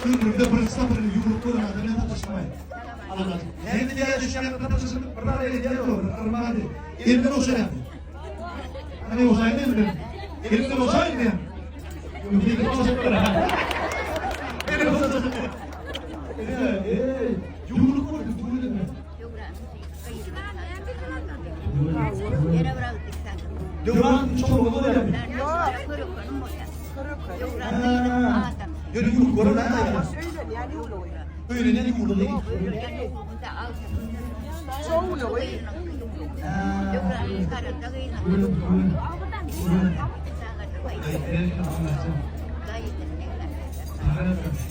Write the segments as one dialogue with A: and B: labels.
A: Sürgünde bırıksa bırını yumruk koyun adını taşımayın. Anladın. Hem diye düşen taşısın, pırlar diye olur, kırmadı. Elimden olsa yaptı. Hani olsaydı mı benim? Elimden olsaydı mı? Elimden olsaydı mı? Elimden olsaydı mı? Yumruk koydu, yumruk koydu. Yoran çok olur ya. Yürü yumruk koydu. Öyle ne yumruk değil?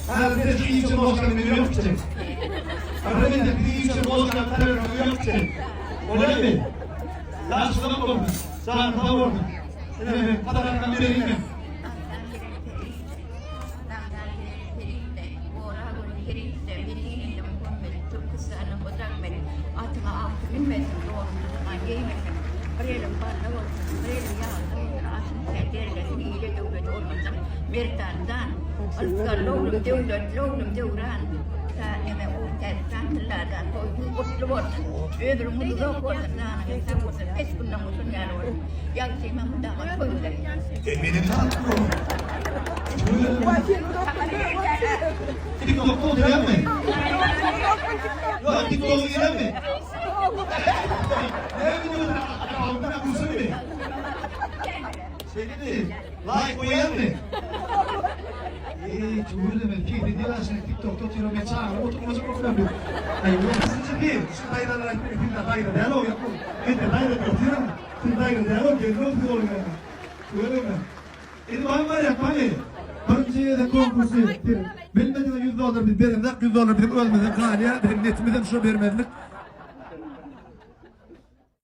A: Her şey için olsan bir yok ki. Her şey için olsan bir yok ki. Öyle mi? Yaşlı oldu. Sen tavır. Evet, kadarından biri mi?
B: Mertandan, kalau jauh dan jauhan, saya memang kan teladan, kau buat, belum mudah kau nak, kita buat es pun nak musuh nyawa, yang sih memang dah macam tu.
A: Benim tanrım. TikTok'ta oturuyor mu? Yok TikTok'u girer mi? Ne biliyorsun? Altına kursun mu? Seni like koyar mı? Çoğu demek ki dediler şimdi TikTok'ta oturuyor mu? Çağırıp oturması problem yok. Hayır, sizce bir, şu dayılarla bir dayıla diyalog yapın. Bir de dayıla oturuyor mu? Şimdi dayıla diyalog geliyor mu? Öyle mi? İlman var ya hani birinci de konkursu ettir. Bilmediğine $100 bir verin de $100 bir ölmeden kaniye benim netmeden şu vermedik.